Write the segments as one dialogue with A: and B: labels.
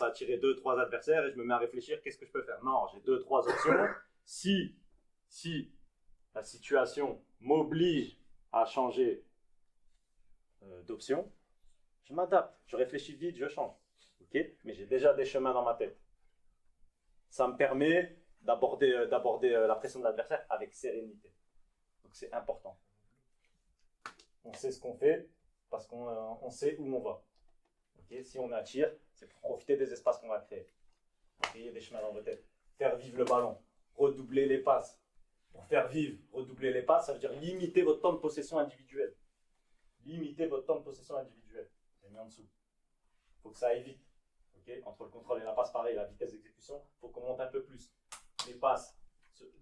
A: attirer 2-3 adversaires et je me mets à réfléchir, qu'est-ce que je peux faire? Non, j'ai 2-3 options. Si la situation m'oblige à changer d'option, je m'adapte, je réfléchis vite, je change. Okay, mais j'ai déjà des chemins dans ma tête. Ça me permet d'aborder la pression de l'adversaire avec sérénité. Donc c'est important. On sait ce qu'on fait parce qu'on sait où on va. Okay, si on attire, c'est pour profiter des espaces qu'on va créer. Créer des chemins dans votre tête. Faire vivre le ballon. Redoubler les passes. Pour faire vivre, redoubler les passes, ça veut dire limiter votre temps de possession individuel. Limiter votre temps de possession individuel. J'ai mis en dessous. Il faut que ça aille vite. Okay, entre le contrôle et la passe, pareil, la vitesse d'exécution, il faut qu'on monte un peu plus. Les passes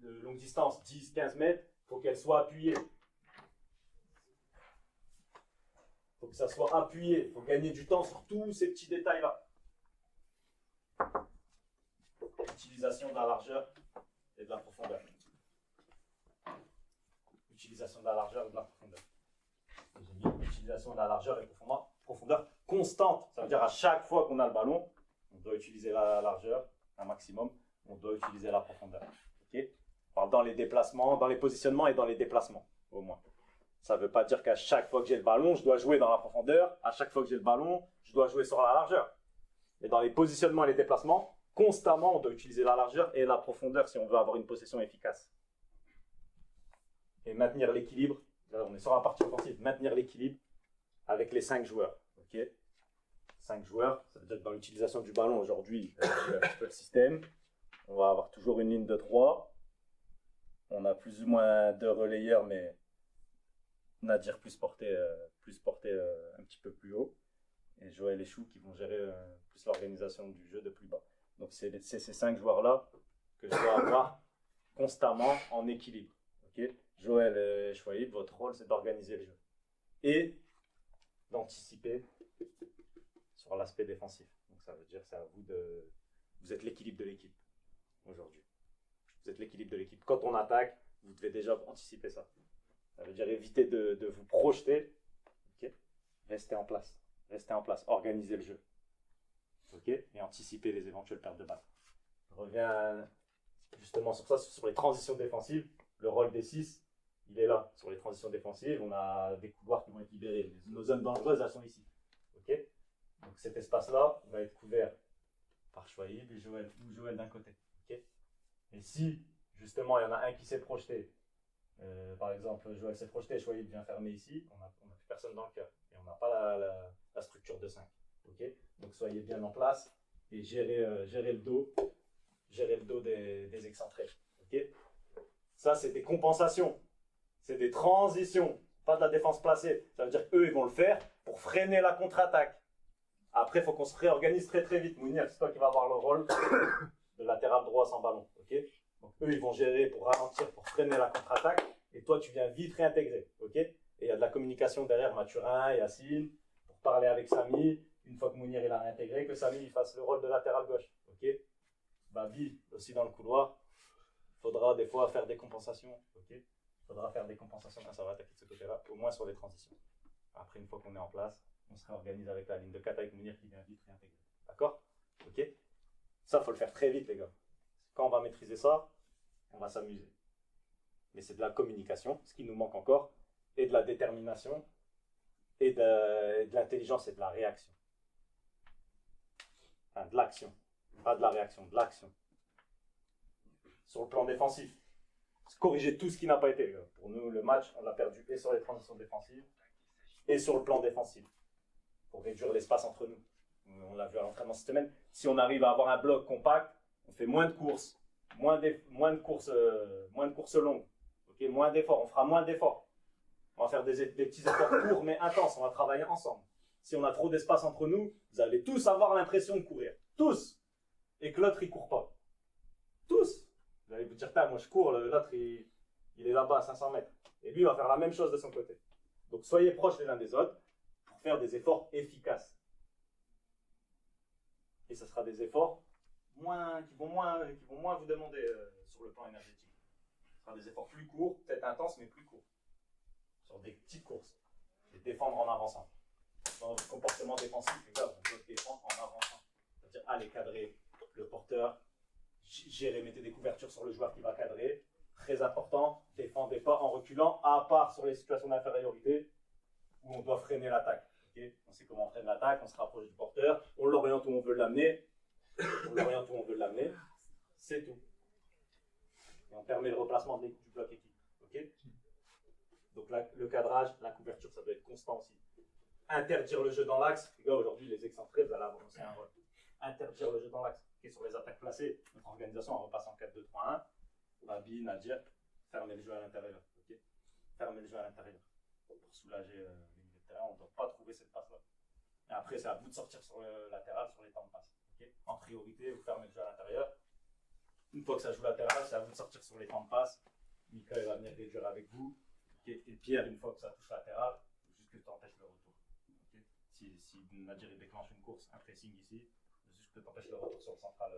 A: de longue distance, 10-15 mètres, il faut qu'elles soient appuyées. Il faut que ça soit appuyé. Il faut gagner du temps sur tous ces petits détails-là. Utilisation de la largeur et de la profondeur. Utilisation de la largeur et de la profondeur. J'ai mis utilisation de la largeur et profondeur constante. Ça veut dire à chaque fois qu'on a le ballon, on doit utiliser la largeur un maximum. On doit utiliser la profondeur. Okay, alors dans les déplacements, dans les positionnements et dans les déplacements, au moins. Ça ne veut pas dire qu'à chaque fois que j'ai le ballon, je dois jouer dans la profondeur. À chaque fois que j'ai le ballon, je dois jouer sur la largeur. Et dans les positionnements et les déplacements, constamment, on doit utiliser la largeur et la profondeur si on veut avoir une possession efficace. Et maintenir l'équilibre. Là, on est sur la partie offensive. Maintenir l'équilibre avec les 5 joueurs. Okay, 5 joueurs, ça veut dire que dans l'utilisation du ballon aujourd'hui, un petit peu le système. On va avoir toujours une ligne de 3. On a plus ou moins 2 relayeurs, mais Nadir plus porté un petit peu plus haut. Et Joël et Chou qui vont gérer plus l'organisation du jeu de plus bas. Donc c'est ces 5 joueurs-là que je dois avoir constamment en équilibre. Okay, Joël et Chouaïb, votre rôle c'est d'organiser le jeu. Et d'anticiper sur l'aspect défensif. Donc ça veut dire que c'est à vous de... Vous êtes l'équilibre de l'équipe. Aujourd'hui. Vous êtes l'équilibre de l'équipe. Quand on attaque, vous devez déjà anticiper ça. Ça veut dire éviter de vous projeter. Okay, restez en place. Restez en place. Organisez le jeu. Okay, et anticiper les éventuelles pertes de balles. Je reviens justement sur ça, sur les transitions défensives. Le rôle des 6, il est là. Sur les transitions défensives, on a des couloirs qui vont être libérés. Nos zones dangereuses, elles sont ici. Okay, donc cet espace-là va être couvert par Chouaïb et Joël, ou Joël d'un côté. Okay, et si, justement, il y en a un qui s'est projeté, par exemple, Joël s'est projeté, Chouaïb vient fermer ici, on n'a plus personne dans le cœur. Et on n'a pas la structure de 5. Okay, donc soyez bien en place et gérez le dos des excentrés. Okay, ça, c'est des compensations. C'est des transitions. Pas de la défense placée. Ça veut dire qu'eux, ils vont le faire pour freiner la contre-attaque. Après, il faut qu'on se réorganise très très vite. Mounir, c'est toi qui vas avoir le rôle de latéral droit sans ballon. Okay, donc eux, ils vont gérer pour ralentir, pour freiner la contre-attaque. Et toi, tu viens vite réintégrer. Okay, et il y a de la communication derrière Mathurin, Yacine, pour parler avec Samy. Une fois que Mounir il a réintégré, que Samy il fasse le rôle de latéral gauche. Okay, Babi, aussi dans le couloir. Il faudra des fois faire des compensations. Okay, il faudra faire des compensations quand ça va attaquer de ce côté-là, au moins sur les transitions. Après, une fois qu'on est en place, on se réorganise avec la ligne de 4 avec Mounir qui vient vite réintégrer. D'accord? Ok? Ça, il faut le faire très vite, les gars. Quand on va maîtriser ça, on va s'amuser. Mais c'est de la communication, ce qui nous manque encore, et de la détermination, et de l'intelligence et de la réaction. Enfin, de l'action. Pas de la réaction, de l'action. Sur le plan défensif, corriger tout ce qui n'a pas été. Pour nous, le match, on l'a perdu et sur les transitions défensives et sur le plan défensif. Pour réduire l'espace entre nous. On l'a vu à l'entraînement cette semaine. Si on arrive à avoir un bloc compact, on fait moins de courses, moins de courses longues, okay, moins d'efforts. On fera moins d'efforts. On va faire des petits efforts courts mais intenses. On va travailler ensemble. Si on a trop d'espace entre nous, vous allez tous avoir l'impression de courir. Tous. Et que l'autre, il court pas. Tous. Vous allez vous dire, moi je cours, l'autre il est là-bas à 500 mètres. Et lui il va faire la même chose de son côté. Donc soyez proches les uns des autres pour faire des efforts efficaces. Et ce sera des efforts qui vont moins vous demander sur le plan énergétique. Ce sera des efforts plus courts, peut-être intenses, mais plus courts. Sur des petites courses. Et défendre en avançant. Dans votre comportement défensif, les gars, vous devez défendre en avançant. C'est-à-dire allez cadrer le porteur, gérer, mettez des couvertures sur le joueur qui va cadrer. Très important, défendez pas en reculant, à part sur les situations d'infériorité où on doit freiner l'attaque. Okay, on sait comment on freine l'attaque, on se rapproche du porteur, on l'oriente où on veut l'amener, c'est tout. Et on permet le replacement du bloc équipe. Okay, donc là, le cadrage, la couverture, ça doit être constant aussi. Interdire le jeu dans l'axe. Les gars, aujourd'hui, les excentrés, vous allez avoir aussi un rôle. Interdire le jeu dans l'axe. Okay, sur les attaques placées, notre organisation, on repasse en 4-2-3-1. Babi, Nadir, fermez le jeu à l'intérieur. Okay, fermez le jeu à l'intérieur. Pour soulager les milieux de terrain, on ne doit pas trouver cette passe-là. Et après, c'est à vous de sortir sur le latéral, sur les temps de passe. Okay, en priorité, vous fermez le jeu à l'intérieur. Une fois que ça joue latéral, c'est à vous de sortir sur les temps de passe. Mika va venir réduire avec vous. Okay, et Pierre, une fois que ça touche latéral, il faut juste que tu empêches le retour. Okay, si Nadir déclenche une course, un pressing ici, juste que tu empêches le retour sur le central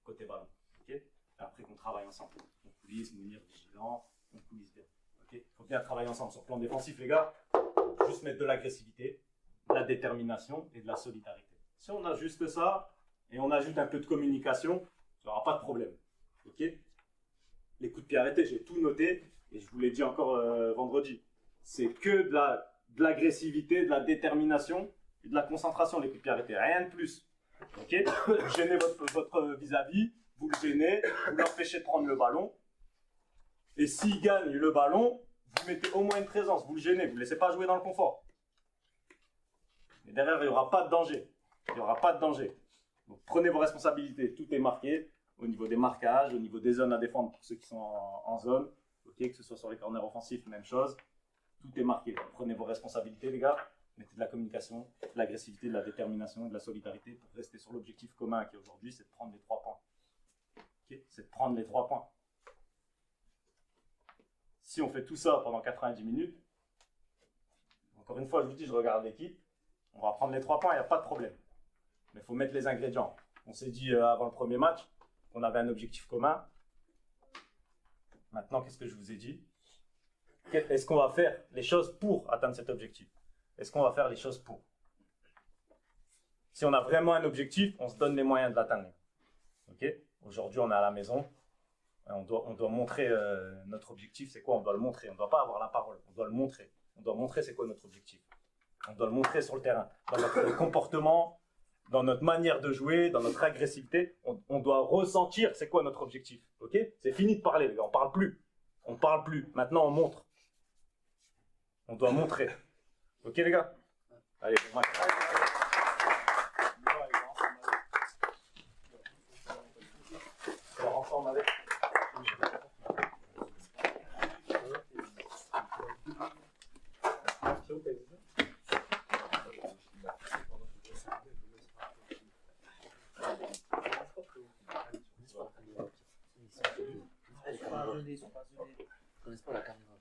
A: côté ballon. Okay, après qu'on travaille ensemble. On coulisse, Mounir vigilant, on coulisse bien. Il faut bien travailler ensemble sur le plan défensif, les gars. Juste mettre de l'agressivité, de la détermination et de la solidarité. Si on a juste ça et on ajoute un peu de communication, il n'y aura pas de problème. Okay, les coups de pied arrêtés, j'ai tout noté et je vous l'ai dit encore vendredi. C'est que de l'agressivité, de la détermination et de la concentration, les coups de pied arrêtés. Rien de plus. Okay, vous gênez votre vis-à-vis, vous le gênez, vous l'empêchez de prendre le ballon. Et s'il gagne le ballon, vous mettez au moins une présence, vous le gênez, vous ne le laissez pas jouer dans le confort. Et derrière, il n'y aura pas de danger. Il n'y aura pas de danger. Donc prenez vos responsabilités, tout est marqué au niveau des marquages, au niveau des zones à défendre pour ceux qui sont en zone, okay, que ce soit sur les corners offensifs, même chose. Tout est marqué. Donc, prenez vos responsabilités, les gars. Mettez de la communication, de l'agressivité, de la détermination, de la solidarité pour rester sur l'objectif commun qui aujourd'hui, c'est de prendre les 3 points. Okay, c'est de prendre les 3 points. Si on fait tout ça pendant 90 minutes, encore une fois, je vous dis, je regarde l'équipe, on va prendre les 3 points, il n'y a pas de problème. Mais il faut mettre les ingrédients. On s'est dit avant le premier match qu'on avait un objectif commun. Maintenant, qu'est-ce que je vous ai dit? Est-ce qu'on va faire les choses pour atteindre cet objectif? Est-ce qu'on va faire les choses pour? Si on a vraiment un objectif, on se donne les moyens de l'atteindre. Okay, aujourd'hui, on est à la maison. On doit montrer notre objectif, c'est quoi? On doit le montrer. On ne doit pas avoir la parole. On doit le montrer. On doit montrer c'est quoi notre objectif. On doit le montrer sur le terrain. Dans notre comportement, dans notre manière de jouer, dans notre agressivité, on doit ressentir c'est quoi notre objectif. Okay, c'est fini de parler, les gars. On ne parle plus. On ne parle plus. Maintenant, on montre. On doit montrer. Ok, les gars? Allez, bon match. Ensemble avec.
B: Ils sont pas abonnés, ils connaissent pas la caméra.